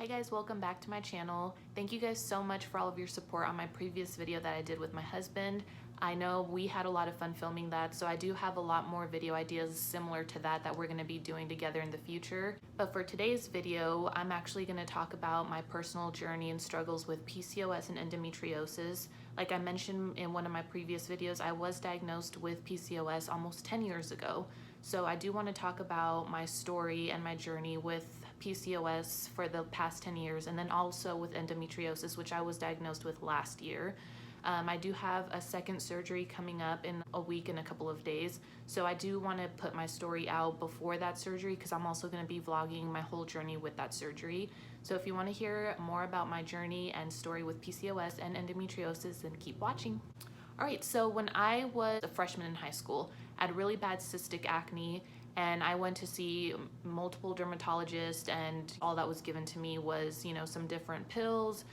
Hi guys, welcome back to my channel. Thank you guys so much for all of your support on my previous video that I did with my husband. I know we had a lot of fun filming that, so I do have a lot more video ideas similar to that we're going to be doing together in the future. But for today's video, I'm actually going to talk about my personal journey and struggles with PCOS and endometriosis. Like I mentioned in one of my previous videos, I was diagnosed with PCOS almost 10 years ago. So I do want to talk about my story and my journey with PCOS for the past 10 years, and then also with endometriosis, which I was diagnosed with last year. I do have a second surgery coming up in a week and a couple of days, so I do want to put my story out before that surgery because I'm also going to be vlogging my whole journey with that surgery. So if you want to hear more about my journey and story with PCOS and endometriosis, then keep watching. Alright, so when I was a freshman in high school, I had really bad cystic acne, and I went to see multiple dermatologists, and all that was given to me was, some different pills,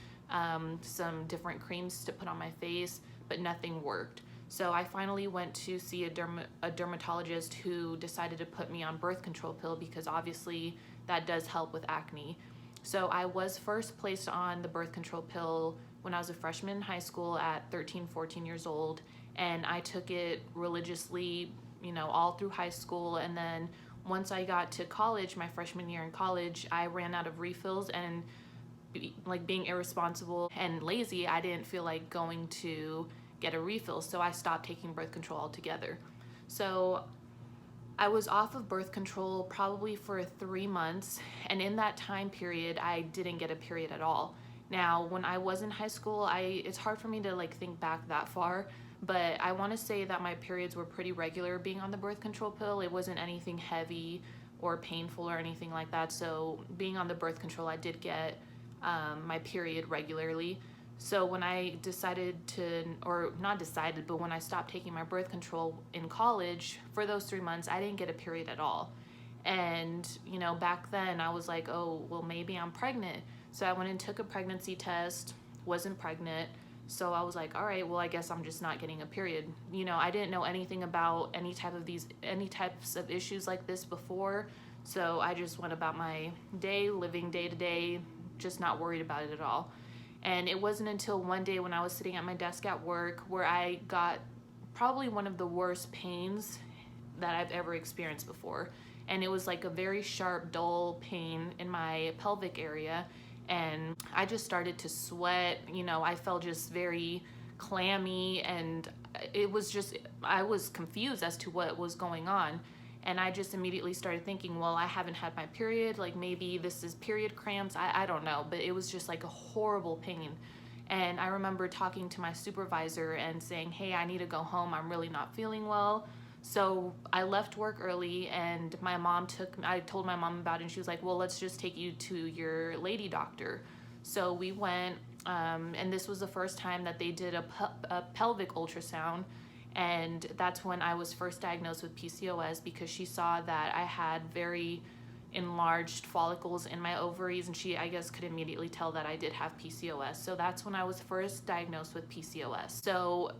some different creams to put on my face, but nothing worked. So I finally went to see a dermatologist who decided to put me on birth control pill because obviously that does help with acne. So I was first placed on the birth control pill when I was a freshman in high school at 13, 14 years old, and I took it religiously, all through high school. And then once I got to college, my freshman year in college, I ran out of refills, and being irresponsible and lazy, I didn't feel like going to get a refill, so I stopped taking birth control altogether. So I was off of birth control probably for 3 months, and in that time period I didn't get a period at all. Now when I was in high school, it's hard for me to think back that far, but I want to say that my periods were pretty regular being on the birth control pill. It wasn't anything heavy or painful or anything like that, so being on the birth control, I did get my period regularly. So when I decided to, or not decided, but when I stopped taking my birth control in college, for those 3 months, I didn't get a period at all. And, back then I was like, oh, well, maybe I'm pregnant. So I went and took a pregnancy test, wasn't pregnant. So I was like, all right, well, I guess I'm just not getting a period. I didn't know anything about any types of issues like this before. So I just went about my day, living day to day, just not worried about it at all. And it wasn't until one day when I was sitting at my desk at work where I got probably one of the worst pains that I've ever experienced before. And it was like a very sharp, dull pain in my pelvic area. And I just started to sweat. I felt just very clammy, and I was confused as to what was going on. And I just immediately started thinking, well, I haven't had my period, maybe this is period cramps, I don't know, but it was just a horrible pain. And I remember talking to my supervisor and saying, hey, I need to go home, I'm really not feeling well. So I left work early, and I told my mom about it, and she was like, well, let's just take you to your lady doctor. So we went, and this was the first time that they did a pelvic ultrasound. And that's when I was first diagnosed with PCOS, because she saw that I had very enlarged follicles in my ovaries, and she, I guess, could immediately tell that I did have PCOS. So that's when I was first diagnosed with PCOS. So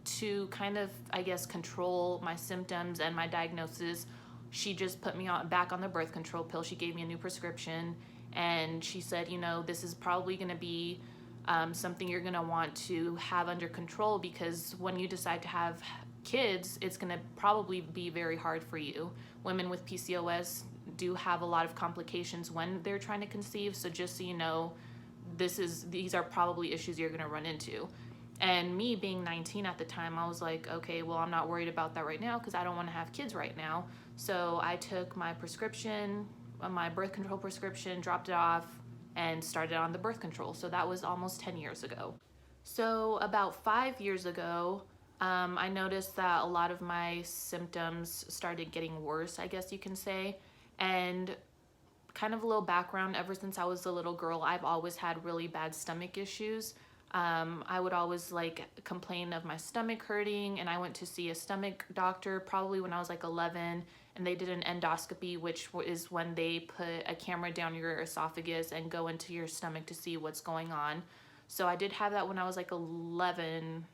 to kind of, I guess, control my symptoms and my diagnosis, she just put me back on the birth control pill. She gave me a new prescription, and she said, this is probably going to be something you're going to want to have under control, because when you decide to have kids, it's going to probably be very hard for you. Women with PCOS do have a lot of complications when they're trying to conceive, so just so you know, these are probably issues you're going to run into. And me being 19 at the time, I was like, okay, well, I'm not worried about that right now because I don't want to have kids right now. So I took my prescription, my birth control prescription, dropped it off, and started on the birth control. So that was almost 10 years ago. So about 5 years ago, I noticed that a lot of my symptoms started getting worse, I guess you can say. And kind of a little background, ever since I was a little girl, I've always had really bad stomach issues. I would always complain of my stomach hurting, and I went to see a stomach doctor probably when I was 11, and they did an endoscopy, which is when they put a camera down your esophagus and go into your stomach to see what's going on. So I did have that when I was 11,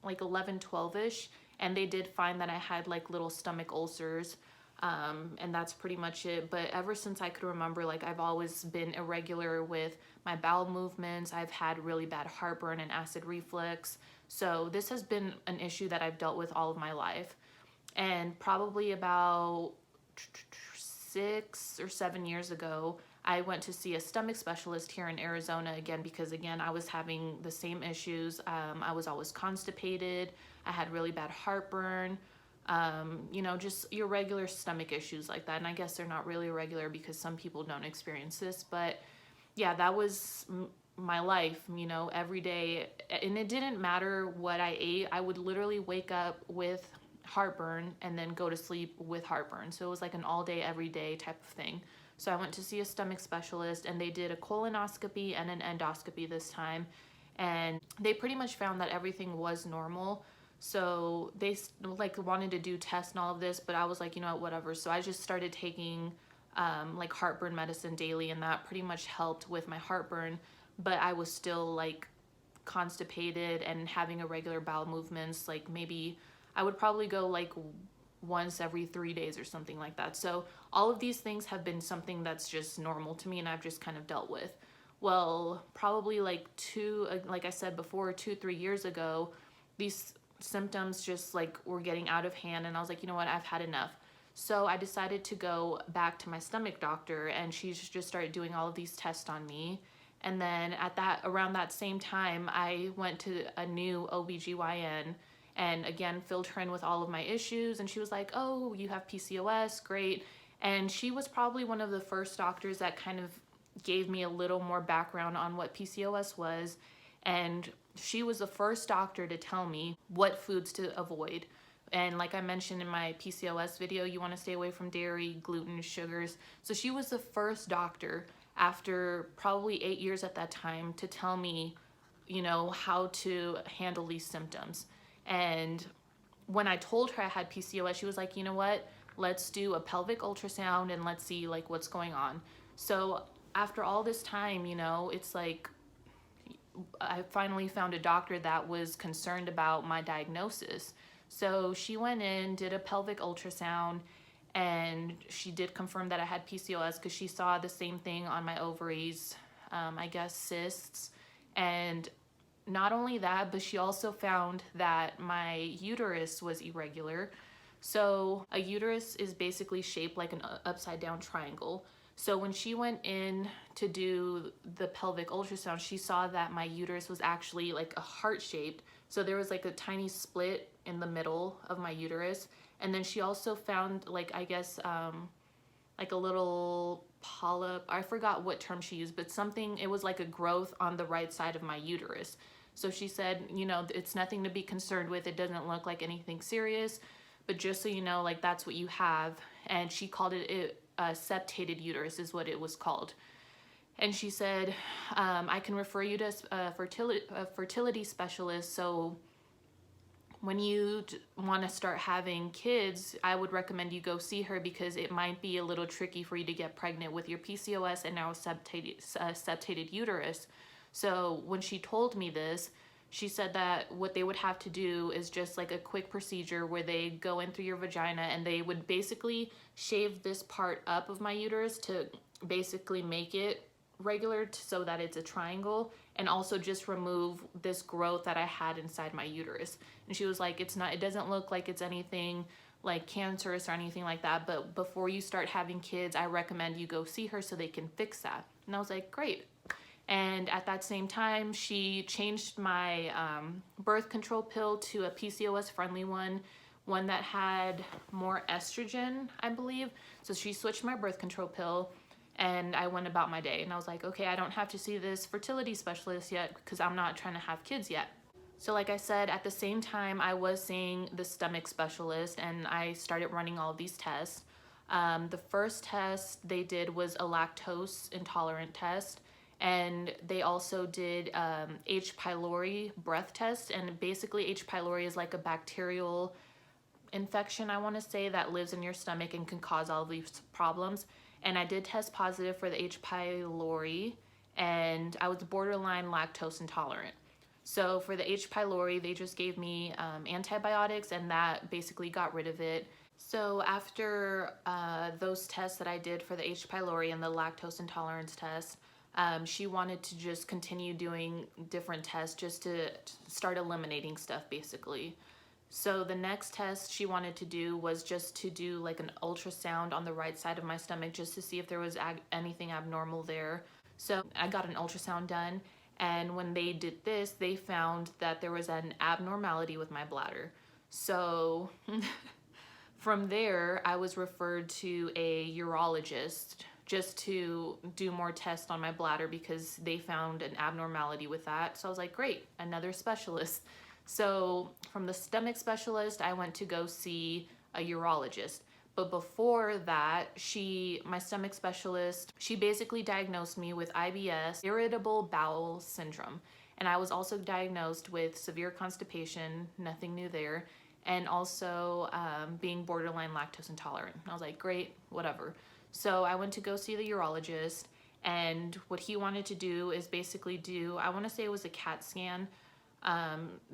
12-ish, and they did find that I had little stomach ulcers. And that's pretty much it. But ever since I could remember, like, I've always been irregular with my bowel movements. I've had really bad heartburn and acid reflux. So this has been an issue that I've dealt with all of my life. And probably about 6 or 7 years ago, I went to see a stomach specialist here in Arizona again, because again, I was having the same issues. I was always constipated. I had really bad heartburn, you know, just your regular stomach issues like that. And I guess they're not really irregular because some people don't experience this, but yeah, that was my life, you know, every day. And it didn't matter what I ate. I would literally wake up with heartburn and then go to sleep with heartburn. So it was like an all day, every day type of thing. So I went to see a stomach specialist, and they did a colonoscopy and an endoscopy this time. And they pretty much found that everything was normal. So they like wanted to do tests and all of this, but I was like, you know what, whatever. So I just started taking like heartburn medicine daily, and that pretty much helped with my heartburn. But I was still like constipated and having irregular bowel movements. Like maybe I would probably go like once every 3 days or something like that. So all of these things have been something that's just normal to me, and I've just kind of dealt with. Well, probably like like I said before, 2-3 years ago, these symptoms just like were getting out of hand, and I was like, you know what, I've had enough. So I decided to go back to my stomach doctor, and she just started doing all of these tests on me. And then around that same time, I went to a new OBGYN and again filled her in with all of my issues, and she was like, oh, you have PCOS, great. And she was probably one of the first doctors that kind of gave me a little more background on what PCOS was, and she was the first doctor to tell me what foods to avoid. And like I mentioned in my PCOS video, you want to stay away from dairy, gluten, sugars. So she was the first doctor after probably 8 years at that time to tell me, you know, how to handle these symptoms. And when I told her I had PCOS, she was like, you know what, let's do a pelvic ultrasound and let's see like what's going on. So after all this time, you know, it's like I finally found a doctor that was concerned about my diagnosis. So she went in, did a pelvic ultrasound, and she did confirm that I had PCOS because she saw the same thing on my ovaries, I guess cysts. And not only that, but she also found that my uterus was irregular. So a uterus is basically shaped like an upside down triangle. So when she went in to do the pelvic ultrasound, she saw that my uterus was actually like a heart shaped. So there was like a tiny split in the middle of my uterus. And then she also found like, I guess, like a little polyp. I forgot what term she used, but something, it was like a growth on the right side of my uterus. So she said, you know, it's nothing to be concerned with. It doesn't look like anything serious, but just so you know, like that's what you have. And she called it a septated uterus is what it was called. And she said, I can refer you to a fertility specialist. So when you want to start having kids, I would recommend you go see her because it might be a little tricky for you to get pregnant with your PCOS and now septated uterus. So when she told me this, she said that what they would have to do is just like a quick procedure where they go in through your vagina and they would basically shave this part up of my uterus to basically make it regular so that it's a triangle, and also just remove this growth that I had inside my uterus. And she was like, it doesn't look like it's anything like cancerous or anything like that, but before you start having kids, I recommend you go see her so they can fix that. And I was like, great. And at that same time, she changed my birth control pill to a PCOS friendly one that had more estrogen, I believe. So she switched my birth control pill, and I went about my day. And I was like, okay, I don't have to see this fertility specialist yet because I'm not trying to have kids yet. So like I said, at the same time, I was seeing the stomach specialist, and I started running all of these tests. The first test they did was a lactose intolerant test. And they also did H. pylori breath test. And basically H. pylori is like a bacterial infection, I want to say, that lives in your stomach and can cause all these problems. And I did test positive for the H. pylori, and I was borderline lactose intolerant. So for the H. pylori, they just gave me antibiotics, and that basically got rid of it. So after those tests that I did for the H. pylori and the lactose intolerance test, she wanted to just continue doing different tests just to start eliminating stuff basically. So the next test she wanted to do was just to do like an ultrasound on the right side of my stomach just to see if there was anything abnormal there. So I got an ultrasound done, and when they did this, they found that there was an abnormality with my bladder. So from there, I was referred to a urologist just to do more tests on my bladder because they found an abnormality with that. So I was like, great, another specialist. So from the stomach specialist, I went to go see a urologist. But before that, my stomach specialist, she basically diagnosed me with IBS, irritable bowel syndrome. And I was also diagnosed with severe constipation, nothing new there, and also being borderline lactose intolerant. I was like, great, whatever. So I went to go see the urologist, and what he wanted to do is basically do, I want to say it was a CAT scan.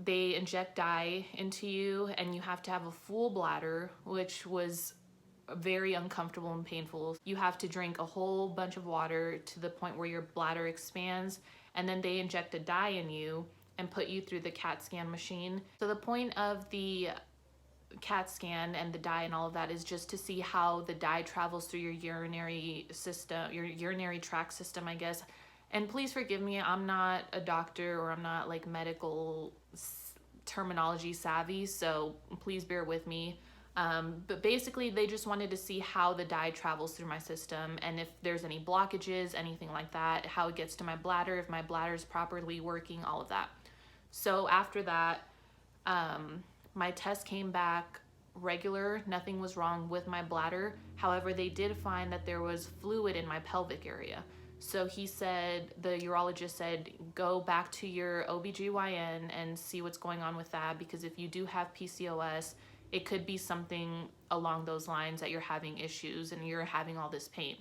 They inject dye into you, and you have to have a full bladder, which was very uncomfortable and painful. You have to drink a whole bunch of water to the point where your bladder expands, and then they inject a dye in you and put you through the CAT scan machine. So the point of the CAT scan and the dye and all of that is just to see how the dye travels through your urinary system, your urinary tract system, I guess. And please forgive me, I'm not a doctor, or I'm not like medical terminology savvy, so please bear with me. But basically they just wanted to see how the dye travels through my system, and if there's any blockages, anything like that, how it gets to my bladder, if my bladder is properly working, all of that. So after that, my test came back regular, nothing was wrong with my bladder. However, they did find that there was fluid in my pelvic area. So he said, the urologist said, go back to your OBGYN and see what's going on with that, because if you do have PCOS, it could be something along those lines that you're having issues and you're having all this pain.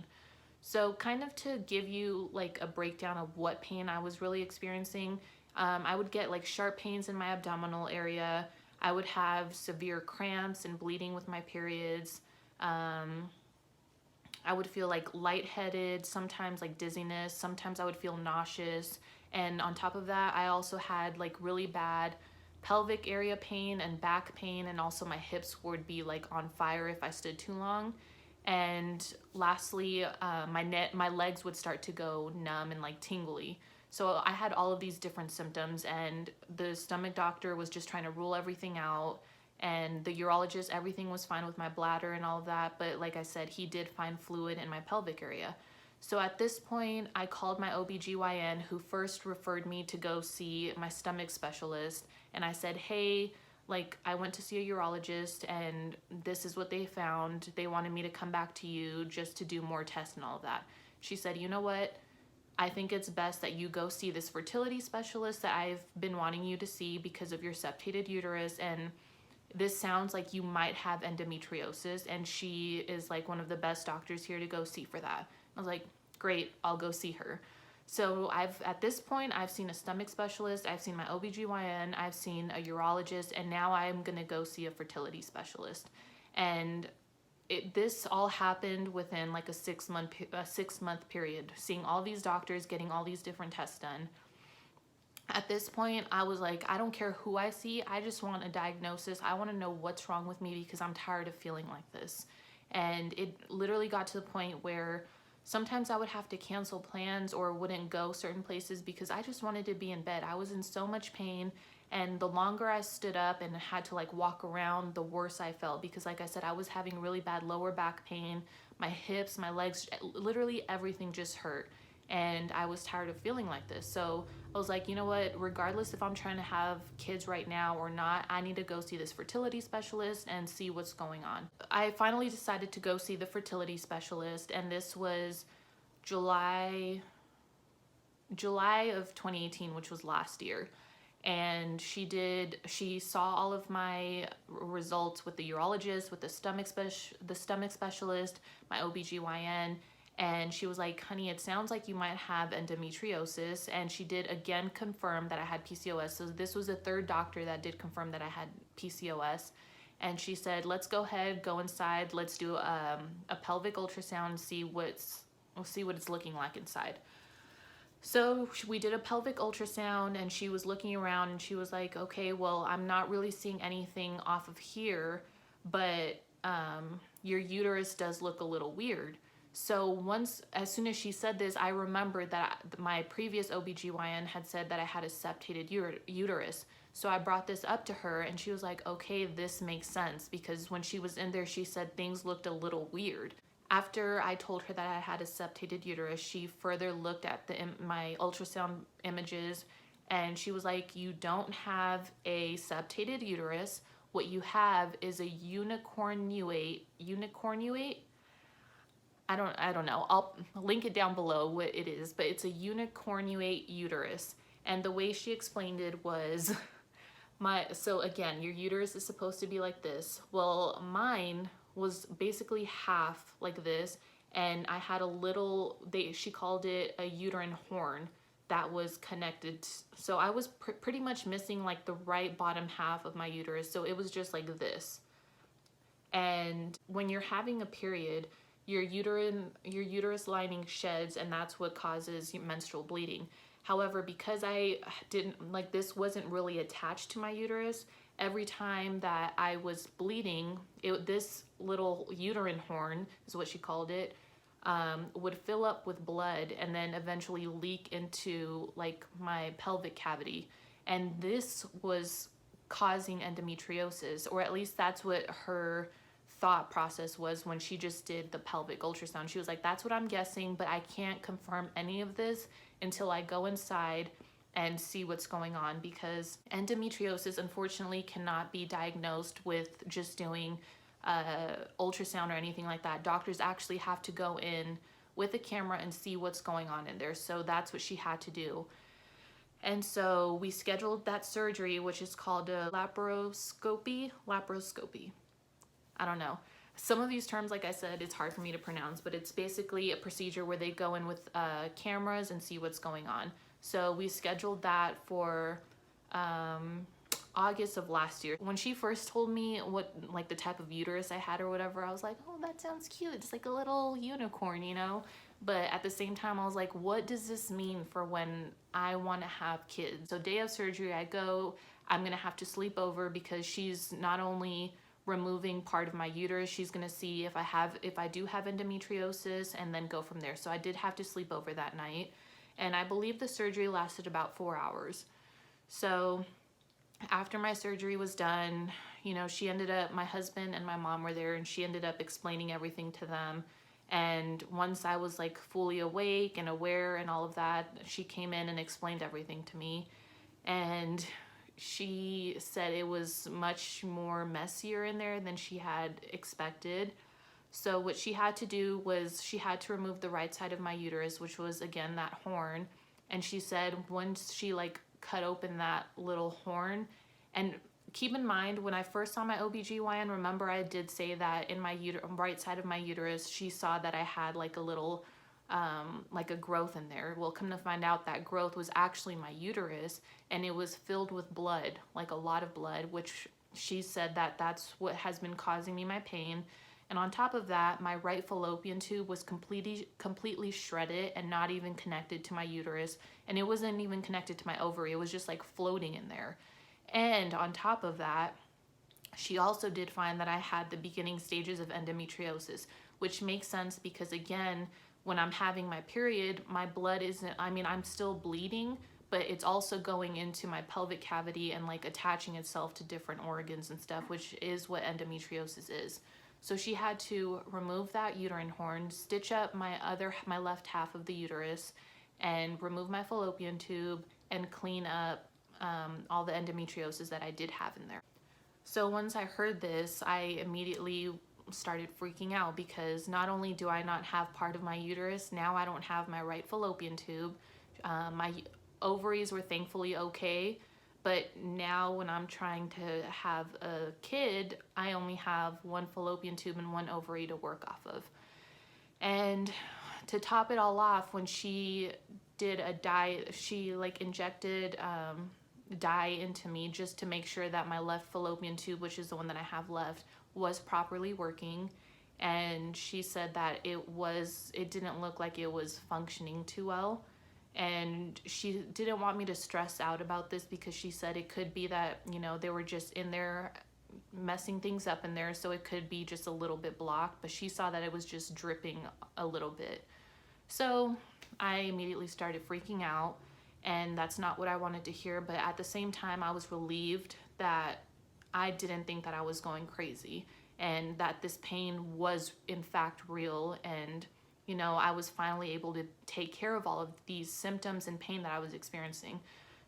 So kind of to give you like a breakdown of what pain I was really experiencing, I would get like sharp pains in my abdominal area. I would have severe cramps and bleeding with my periods. I would feel like lightheaded, sometimes like dizziness, sometimes I would feel nauseous. And on top of that, I also had like really bad pelvic area pain and back pain, and also my hips would be like on fire if I stood too long. And lastly, my legs would start to go numb and like tingly. So I had all of these different symptoms, and the stomach doctor was just trying to rule everything out, and the urologist, everything was fine with my bladder and all of that, but like I said, he did find fluid in my pelvic area. So at this point, I called my OBGYN, who first referred me to go see my stomach specialist, and I said, hey, like, I went to see a urologist and this is what they found. They wanted me to come back to you just to do more tests and all of that. She said, you know what? I think it's best that you go see this fertility specialist that I've been wanting you to see because of your septated uterus, and this sounds like you might have endometriosis, and she is like one of the best doctors here to go see for that. I was like, great, I'll go see her. So at this point, I've seen a stomach specialist, I've seen my OBGYN, I've seen a urologist, and now I'm gonna go see a fertility specialist. And this all happened within like a 6 month period, seeing all these doctors, getting all these different tests done. At this point, I was like, I don't care who I see, I just want a diagnosis. I want to know what's wrong with me because I'm tired of feeling like this. And it literally got to the point where sometimes I would have to cancel plans or wouldn't go certain places because I just wanted to be in bed. I was in so much pain, and the longer I stood up and had to like walk around, the worse I felt, because like I said, I was having really bad lower back pain, my hips, my legs, literally everything just hurt, and I was tired of feeling like this. So I was like, you know what, regardless if I'm trying to have kids right now or not, I need to go see this fertility specialist and see what's going on. I finally decided to go see the fertility specialist, and this was July of 2018, which was last year. And she saw all of my results with the urologist, with the stomach specialist, my OBGYN, and she was like, honey, it sounds like you might have endometriosis. And she did again confirm that I had PCOS. So this was the third doctor that did confirm that I had PCOS. And she said, let's go ahead, go inside, let's do a pelvic ultrasound, we'll see what it's looking like inside. So we did a pelvic ultrasound, and she was looking around, and she was like, okay, well, I'm not really seeing anything off of here, but your uterus does look a little weird. So as soon as she said this, I remembered that my previous OBGYN had said that I had a septated uterus. So I brought this up to her, and she was like, okay, this makes sense, because when she was in there, she said things looked a little weird. After I told her that I had a septated uterus, she further looked at my ultrasound images, and she was like, you don't have a septated uterus. What you have is a unicornuate? I don't know. I'll link it down below what it is, but it's a unicornuate uterus. And the way she explained it was, so again, your uterus is supposed to be like this. Well, mine was basically half like this, and I had a little, she called it a uterine horn that was connected. So I was pretty much missing like the right bottom half of my uterus. So it was just like this. And when you're having a period, your uterus lining sheds, and that's what causes menstrual bleeding. However, because I didn't, like, this wasn't really attached to my uterus, every time that I was bleeding, this little uterine horn, is what she called it, would fill up with blood and then eventually leak into like my pelvic cavity. And this was causing endometriosis, or at least that's what her thought process was when she just did the pelvic ultrasound. She was like, that's what I'm guessing, but I can't confirm any of this until I go inside and see what's going on, because endometriosis unfortunately cannot be diagnosed with just doing ultrasound or anything like that. Doctors actually have to go in with a camera and see what's going on in there. So that's what she had to do. And so we scheduled that surgery, which is called a laparoscopy. I don't know. Some of these terms, like I said, it's hard for me to pronounce, but it's basically a procedure where they go in with cameras and see what's going on. So we scheduled that for August of last year. When she first told me what, like, the type of uterus I had or whatever, I was like, oh, that sounds cute. It's like a little unicorn, you know? But at the same time, I was like, what does this mean for when I want to have kids? So day of surgery, I go, I'm going to have to sleep over, because she's not only removing part of my uterus, she's going to see if I do have endometriosis, and then go from there. So I did have to sleep over that night. And I believe the surgery lasted about 4 hours. So after my surgery was done, you know, my husband and my mom were there, and she ended up explaining everything to them. And once I was like fully awake and aware and all of that, she came in and explained everything to me. And she said it was much more messier in there than she had expected. So what she had to do was she had to remove the right side of my uterus, which was, again, that horn. And she said once she like cut open that little horn, and keep in mind, when I first saw my OBGYN, remember I did say that in my right side of my uterus, she saw that I had like a little, like a growth in there. Well, come to find out, that growth was actually my uterus, and it was filled with blood, like a lot of blood, which she said that that's what has been causing me my pain. And on top of that, my right fallopian tube was completely shredded and not even connected to my uterus. And it wasn't even connected to my ovary. It was just like floating in there. And on top of that, she also did find that I had the beginning stages of endometriosis, which makes sense because, again, when I'm having my period, my blood isn't, I mean, I'm still bleeding, but it's also going into my pelvic cavity and like attaching itself to different organs and stuff, which is what endometriosis is. So she had to remove that uterine horn, stitch up my left half of the uterus, and remove my fallopian tube and clean up all the endometriosis that I did have in there. So once I heard this, I immediately started freaking out, because not only do I not have part of my uterus, now I don't have my right fallopian tube. My ovaries were thankfully okay, but now when I'm trying to have a kid, I only have one fallopian tube and one ovary to work off of. And to top it all off, when she did she like injected dye into me just to make sure that my left fallopian tube, which is the one that I have left, was properly working. And she said that it didn't look like it was functioning too well. And she didn't want me to stress out about this because she said it could be that, you know, they were just in there messing things up in there, so it could be just a little bit blocked, but she saw that it was just dripping a little bit. So I immediately started freaking out, and that's not what I wanted to hear, but at the same time I was relieved that I didn't think that I was going crazy and that this pain was in fact real, and you know, I was finally able to take care of all of these symptoms and pain that I was experiencing.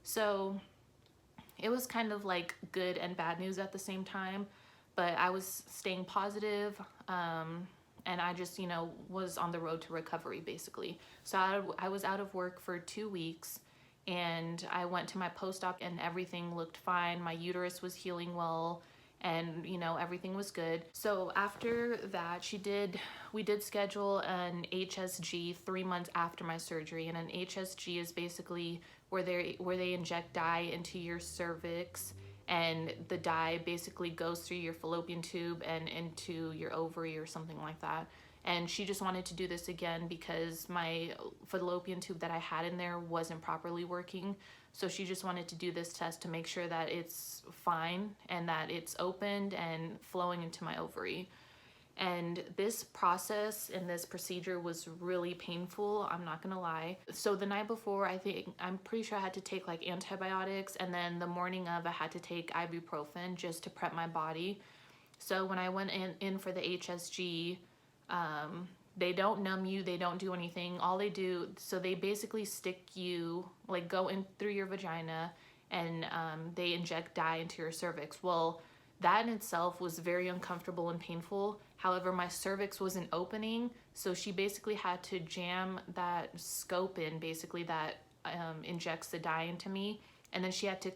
So it was kind of like good and bad news at the same time, but I was staying positive, and I just, you know, was on the road to recovery basically. So I was out of work for 2 weeks, and I went to my post-op and everything looked fine. My uterus was healing well, and you know, everything was good. So after that, we did schedule an HSG 3 months after my surgery, and an HSG is basically where they inject dye into your cervix, and the dye basically goes through your fallopian tube and into your ovary or something like that. And she just wanted to do this again because my fallopian tube that I had in there wasn't properly working. So she just wanted to do this test to make sure that it's fine and that it's opened and flowing into my ovary. And this process and this procedure was really painful, I'm not gonna lie. So the night before, I'm pretty sure I had to take like antibiotics, and then the morning of I had to take ibuprofen just to prep my body. So when I went in for the HSG, they don't numb you, they don't do anything. All they do, so they basically stick you, like go in through your vagina, and they inject dye into your cervix. Well, that in itself was very uncomfortable and painful. However, my cervix wasn't opening, so she basically had to jam that scope in, basically, that injects the dye into me. And then she had to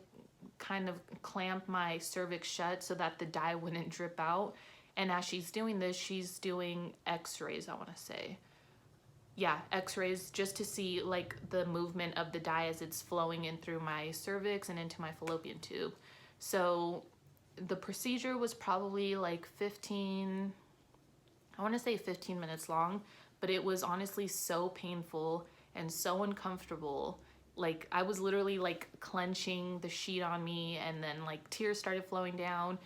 kind of clamp my cervix shut so that the dye wouldn't drip out. And as she's doing this, she's doing x-rays, I want to say. Yeah, x-rays, just to see like the movement of the dye as it's flowing in through my cervix and into my fallopian tube. So the procedure was probably like 15 minutes long, but it was honestly so painful and so uncomfortable. Like I was literally like clenching the sheet on me, and then like tears started flowing down.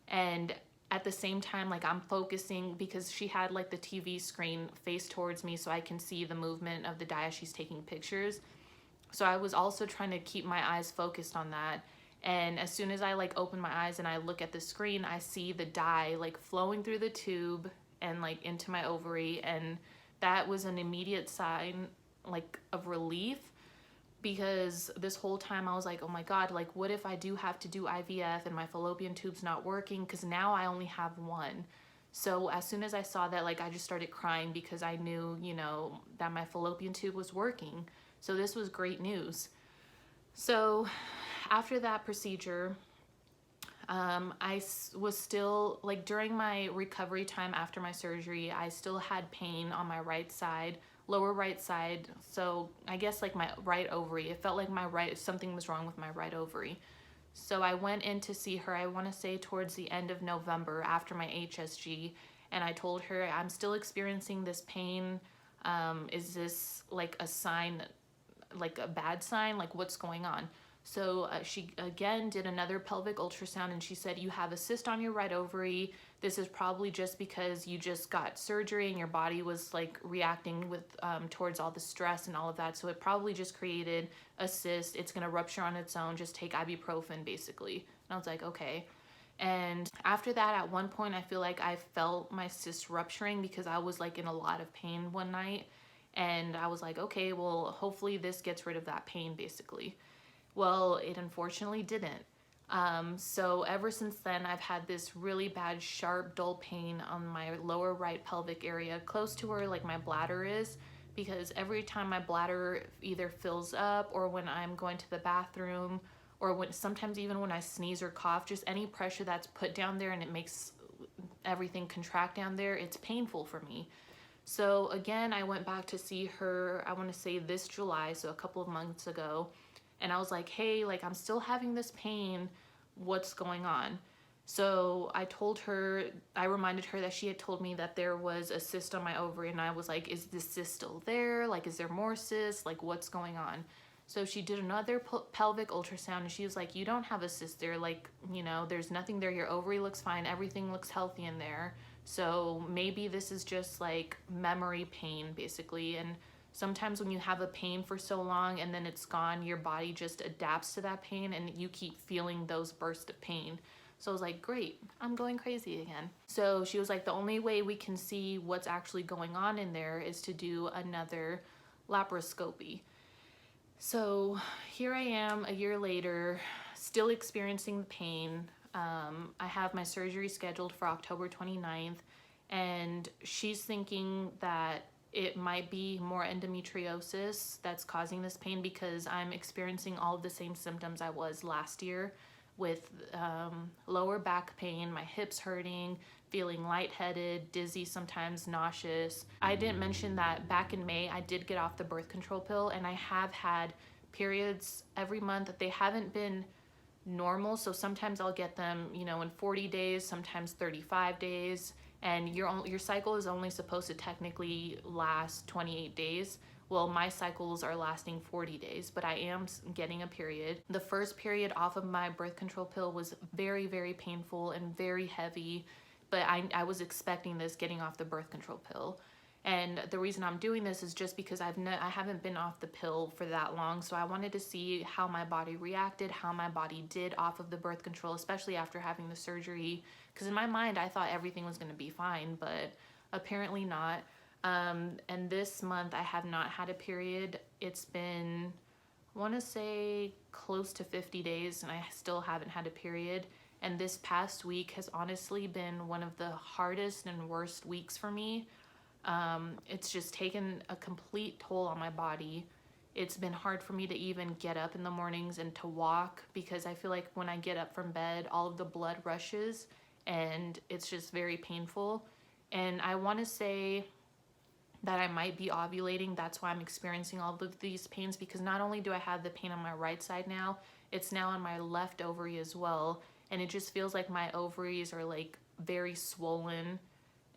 And at the same time, like I'm focusing because she had like the TV screen face towards me so I can see the movement of the dye as she's taking pictures. So I was also trying to keep my eyes focused on that. And as soon as I like open my eyes and I look at the screen, I see the dye like flowing through the tube and like into my ovary. And that was an immediate sign like of relief, because this whole time I was like, oh my God, like what if I do have to do IVF and my fallopian tube's not working? Because now I only have one. So as soon as I saw that, like I just started crying because I knew, you know, that my fallopian tube was working. So this was great news. So after that procedure, I was still, like during my recovery time after my surgery, I still had pain on my right side, lower right side. So I guess like my right ovary, it felt like something was wrong with my right ovary. So I went in to see her, I want to say towards the end of November after my HSG, and I told her, I'm still experiencing this pain. Is this like a sign, like a bad sign? Like what's going on? So she again did another pelvic ultrasound, and she said, you have a cyst on your right ovary. This is probably just because you just got surgery and your body was like reacting with towards all the stress and all of that. So it probably just created a cyst. It's gonna rupture on its own. Just take ibuprofen basically. And I was like, okay. And after that, at one point, I feel like I felt my cyst rupturing because I was like in a lot of pain one night. And I was like, okay, well, hopefully this gets rid of that pain basically. Well, it unfortunately didn't. So ever since then, I've had this really bad, sharp, dull pain on my lower right pelvic area, close to where like my bladder is, because every time my bladder either fills up, or when I'm going to the bathroom, or sometimes even when I sneeze or cough, just any pressure that's put down there and it makes everything contract down there, it's painful for me. So again, I went back to see her, I want to say this July, so a couple of months ago. And I was like, hey, like I'm still having this pain, what's going on? So I reminded her that she had told me that there was a cyst on my ovary, and I was like, is this cyst still there? Like, is there more cysts? Like, what's going on? So she did another pelvic ultrasound, and she was like, you don't have a cyst there. Like, you know, there's nothing there. Your ovary looks fine. Everything looks healthy in there. So maybe this is just like memory pain, basically. And sometimes when you have a pain for so long and then it's gone, your body just adapts to that pain and you keep feeling those bursts of pain. So I was like, great, I'm going crazy again. So she was like, the only way we can see what's actually going on in there is to do another laparoscopy. So here I am a year later, still experiencing the pain. I have my surgery scheduled for October 29th, and she's thinking that it might be more endometriosis that's causing this pain because I'm experiencing all of the same symptoms I was last year with lower back pain, my hips hurting, feeling lightheaded, dizzy, sometimes nauseous. I didn't mention that back in May, I did get off the birth control pill, and I have had periods every month. They haven't been normal, so sometimes I'll get them, you know, in 40 days, sometimes 35 days, and your cycle is only supposed to technically last 28 days. Well, my cycles are lasting 40 days, but I am getting a period. The first period off of my birth control pill was very, very painful and very heavy, but I was expecting this getting off the birth control pill. And the reason I'm doing this is just because I haven't been off the pill for that long, so I wanted to see how my body reacted, how my body did off of the birth control, especially after having the surgery, because in my mind I thought everything was going to be fine, but apparently not. And this month I have not had a period. It's been, I want to say, close to 50 days, and I still haven't had a period. And this past week has honestly been one of the hardest and worst weeks for me. It's just taken a complete toll on my body. It's been hard for me to even get up in the mornings and to walk because I feel like when I get up from bed, all of the blood rushes and it's just very painful. And I want to say that I might be ovulating. That's why I'm experiencing all of these pains, because not only do I have the pain on my right side now, it's now on my left ovary as well. And it just feels like my ovaries are like very swollen,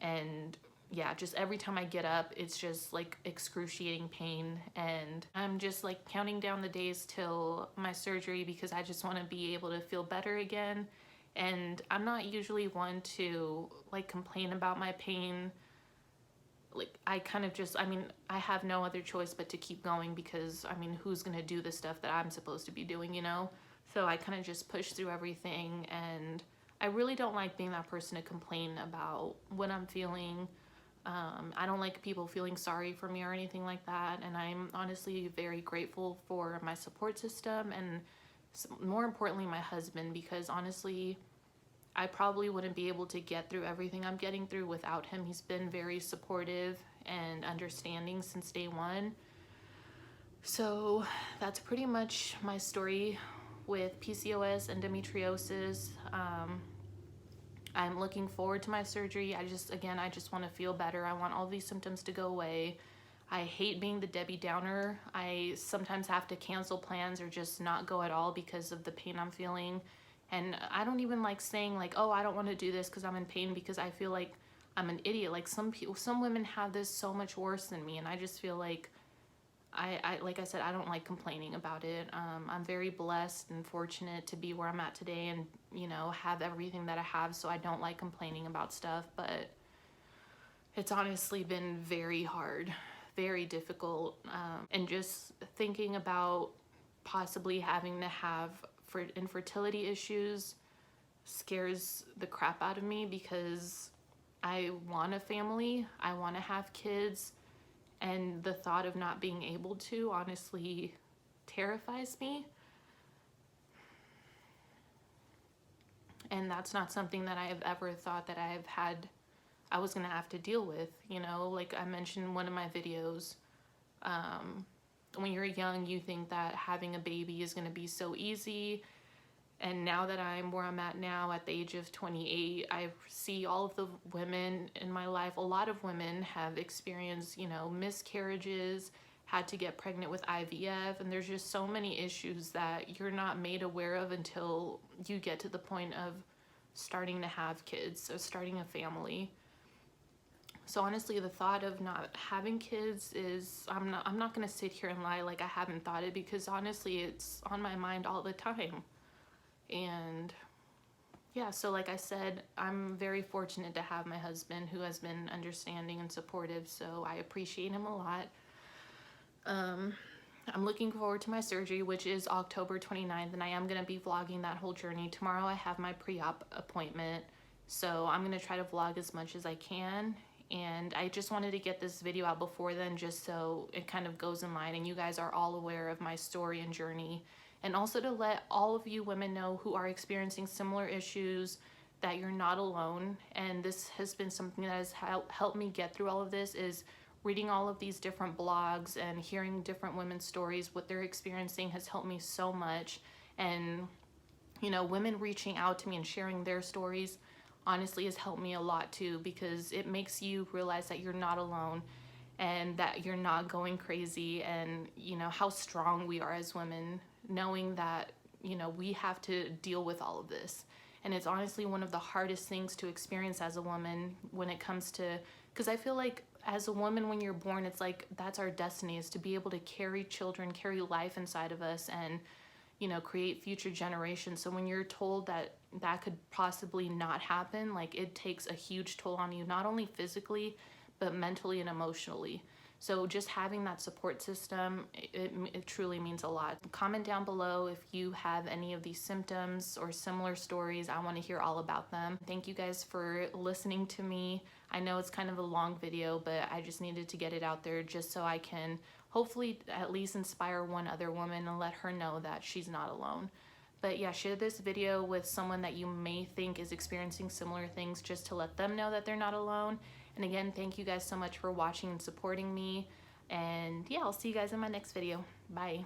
and yeah, just every time I get up, it's just like excruciating pain. And I'm just like counting down the days till my surgery because I just want to be able to feel better again. And I'm not usually one to like complain about my pain. Like I kind of just, I mean, I have no other choice but to keep going because I mean, who's gonna do the stuff that I'm supposed to be doing, you know? So I kind of just push through everything, and I really don't like being that person to complain about what I'm feeling. I don't like people feeling sorry for me or anything like that, and I'm honestly very grateful for my support system and more importantly my husband, because honestly I probably wouldn't be able to get through everything I'm getting through without him. He's been very supportive and understanding since day one. So that's pretty much my story with PCOS, endometriosis. I'm looking forward to my surgery. I just want to feel better. I want all these symptoms to go away. I hate being the Debbie Downer. I sometimes have to cancel plans or just not go at all because of the pain I'm feeling. And I don't even like saying like, oh, I don't want to do this because I'm in pain, because I feel like I'm an idiot. Like some women have this so much worse than me, and I just feel like like I said, I don't like complaining about it. I'm very blessed and fortunate to be where I'm at today and, you know, have everything that I have, so I don't like complaining about stuff, but it's honestly been very hard, very difficult, and just thinking about possibly having to have infertility issues scares the crap out of me, because I want a family, I want to have kids, and the thought of not being able to honestly terrifies me. And that's not something that I have ever thought that I was gonna have to deal with, you know. Like I mentioned in one of my videos, when you're young, you think that having a baby is gonna be so easy. And now that I'm where I'm at now at the age of 28, I see all of the women in my life, a lot of women have experienced, you know, miscarriages, had to get pregnant with IVF, and there's just so many issues that you're not made aware of until you get to the point of starting to have kids or starting a family. So honestly, the thought of not having kids is, I'm not gonna sit here and lie like I haven't thought it, because honestly it's on my mind all the time. And yeah, so like I said, I'm very fortunate to have my husband who has been understanding and supportive, so I appreciate him a lot. I'm looking forward to my surgery, which is October 29th, and I am going to be vlogging that whole journey. Tomorrow I have my pre-op appointment, so I'm going to try to vlog as much as I can. And I just wanted to get this video out before then, just so it kind of goes in line and you guys are all aware of my story and journey. And also to let all of you women know who are experiencing similar issues that you're not alone. And this has been something that has helped me get through all of this, is reading all of these different blogs and hearing different women's stories. What they're experiencing has helped me so much. And, you know, women reaching out to me and sharing their stories honestly has helped me a lot too, because it makes you realize that you're not alone and that you're not going crazy, and, you know, how strong we are as women, knowing that, you know, we have to deal with all of this. And it's honestly one of the hardest things to experience as a woman when it comes to, because I feel like as a woman, when you're born, it's like that's our destiny, is to be able to carry children, carry life inside of us, and, you know, create future generations. So when you're told that that could possibly not happen, like, it takes a huge toll on you, not only physically, but mentally and emotionally. So just having that support system, it truly means a lot. Comment down below if you have any of these symptoms or similar stories. I want to hear all about them. Thank you guys for listening to me. I know it's kind of a long video, but I just needed to get it out there just so I can hopefully at least inspire one other woman and let her know that she's not alone. But yeah, share this video with someone that you may think is experiencing similar things, just to let them know that they're not alone. And again, thank you guys so much for watching and supporting me. And yeah, I'll see you guys in my next video. Bye.